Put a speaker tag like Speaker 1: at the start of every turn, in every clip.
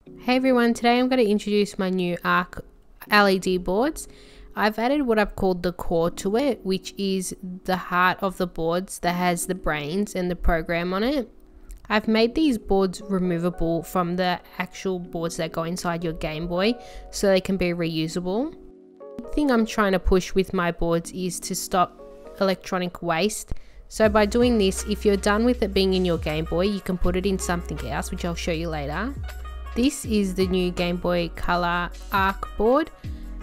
Speaker 1: Hey everyone, today I'm going to introduce my new ARC LED boards. I've added what I've called the core to it, which is the heart of the boards that has the brains and the program on it. I've made these boards removable from the actual boards that go inside your Game Boy so they can be reusable. The thing I'm trying to push with my boards is to stop electronic waste. So by doing this, if you're done with it being in your Game Boy, you can put it in something else, which I'll show you later. This is the new Game Boy Color ARC board,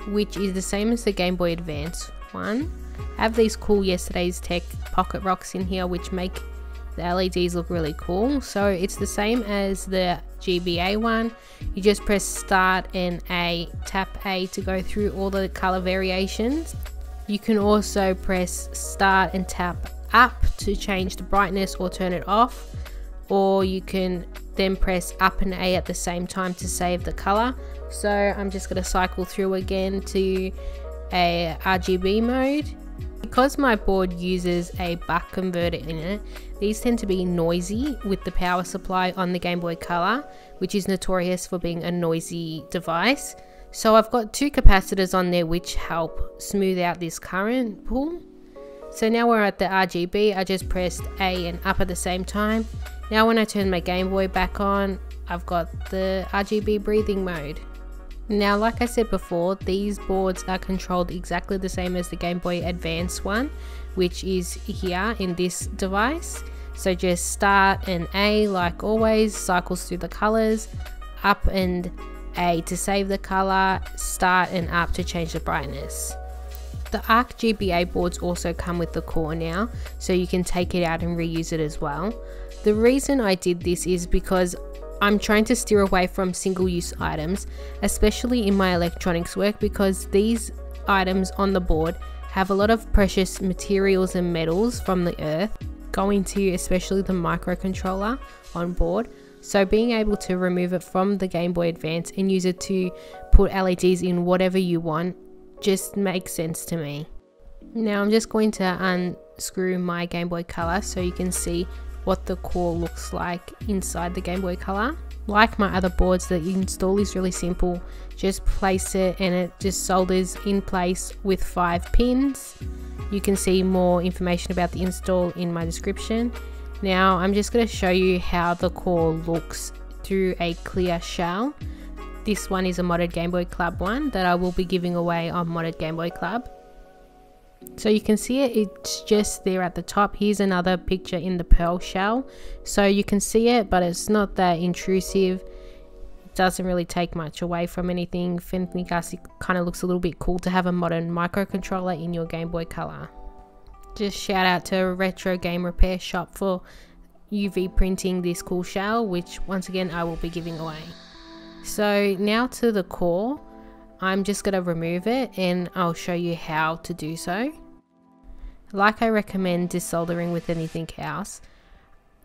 Speaker 1: which is the same as the Game Boy Advance one. I have these cool Yesterday's Tech pocket rocks in here, which make the LEDs look really cool. So it's the same as the GBA one. You just press start and tap A to go through all the color variations. You can also press start and tap up to change the brightness or turn it off, or you can then press up and A at the same time to save the color. So I'm just going to cycle through again to a RGB mode. Because my board uses a buck converter in it, these tend to be noisy with the power supply on the Game Boy Color, which is notorious for being a noisy device. So I've got two capacitors on there which help smooth out this current pull. So now we're at the RGB. I just pressed A and up at the same time. Now when I turn my Game Boy back on, I've got the RGB breathing mode. Now, like I said before, these boards are controlled exactly the same as the Game Boy Advance one, which is here in this device. So just start and A like always, cycles through the colors, up and A to save the color, start and up to change the brightness. The ARC GBA boards also come with the core now, so you can take it out and reuse it as well. The reason I did this is because I'm trying to steer away from single-use items, especially in my electronics work, because these items on the board have a lot of precious materials and metals from the earth going to especially the microcontroller on board. So being able to remove it from the Game Boy Advance and use it to put LEDs in whatever you want just makes sense to me. Now I'm just going to unscrew my Game Boy Color so you can see what the core looks like inside the Game Boy Color. Like my other boards, the install is really simple. Just place it and it just solders in place with 5 pins. You can see more information about the install in my description. Now I'm just going to show you how the core looks through a clear shell. This one is a modded Game Boy Club one that I will be giving away on Modded Game Boy Club. So you can see it's just there at the top. Here's another picture in the pearl shell. So you can see it, but it's not that intrusive. It doesn't really take much away from anything. If anything else, it kind of looks a little bit cool to have a modern microcontroller in your Game Boy Color. Just shout out to Retro Game Repair Shop for UV printing this cool shell, which once again I will be giving away. So now to the core. I'm just going to remove it and I'll show you how to do so. Like I recommend desoldering with anything else,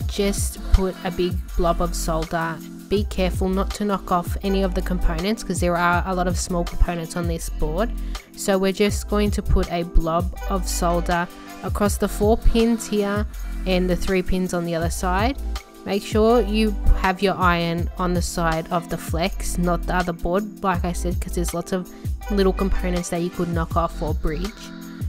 Speaker 1: just put a big blob of solder. Be careful not to knock off any of the components because there are a lot of small components on this board. So we're just going to put a blob of solder across the 4 pins here and the 3 pins on the other side. Make sure you have your iron on the side of the flex, not the other board, like I said, because there's lots of little components that you could knock off or bridge.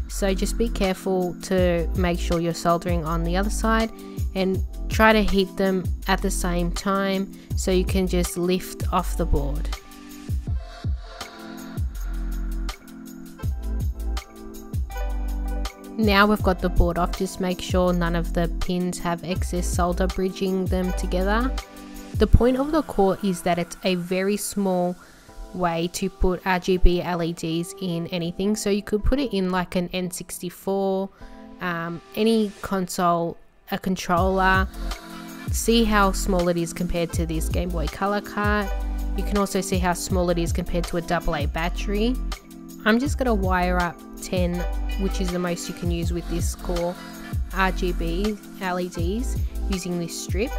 Speaker 1: So just be careful to make sure you're soldering on the other side and try to heat them at the same time so you can just lift off the board. Now we've got the board off, just make sure none of the pins have excess solder bridging them together. The point of the core is that it's a very small way to put RGB LEDs in anything. So you could put it in like an N64, any console, a controller. See how small it is compared to this Game Boy Color cart. You can also see how small it is compared to a AA battery. I'm just going to wire up 10, which is the most you can use with this core RGB LEDs using this strip.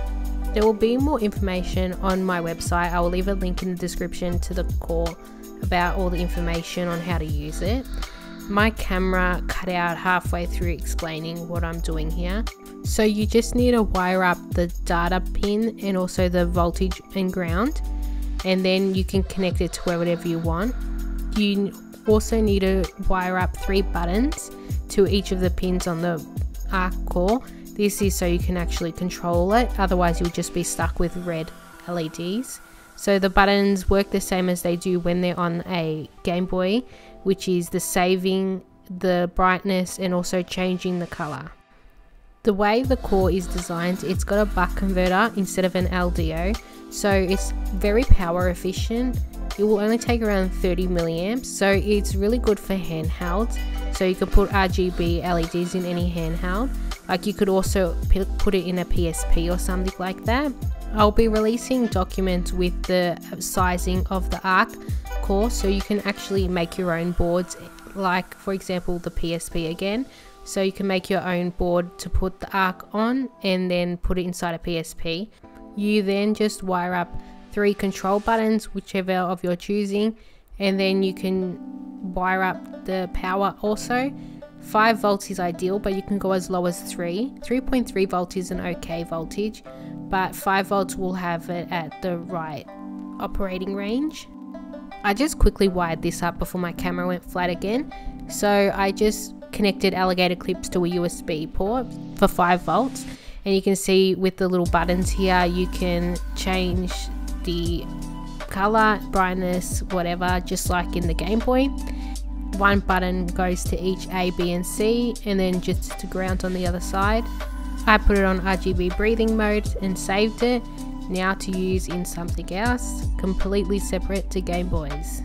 Speaker 1: There will be more information on my website. I will leave a link in the description to the core about all the information on how to use it. My camera cut out halfway through explaining what I'm doing here. So you just need to wire up the data pin and also the voltage and ground. and then you can connect it to whatever you want. You also need to wire up 3 buttons to each of the pins on the ARC core. This is so you can actually control it, otherwise you'll just be stuck with red LEDs. So the buttons work the same as they do when they're on a Game Boy, which is the saving, the brightness, and also changing the color. The way the core is designed, it's got a buck converter instead of an LDO, so it's very power efficient. It will only take around 30 milliamps, so it's really good for handhelds. So you can put RGB LEDs in any handheld. Like you could also put it in a PSP or something like that. I'll be releasing documents with the sizing of the ARC core, so you can actually make your own boards, like for example the PSP again. So you can make your own board to put the ARC on and then put it inside a PSP. You then just wire up 3 control buttons, whichever of your choosing, and then you can wire up the power also. 5 volts is ideal, but you can go as low as 3. 3.3 volts is an okay voltage, but 5 volts will have it at the right operating range. I just quickly wired this up before my camera went flat again. So I just connected alligator clips to a USB port for 5 volts, and you can see with the little buttons here you can change the color, brightness, whatever, just like in the Game Boy. 1 button goes to each A, B and C, and then just to ground on the other side. I put it on RGB breathing mode and saved it, now to use in something else completely separate to Game Boys.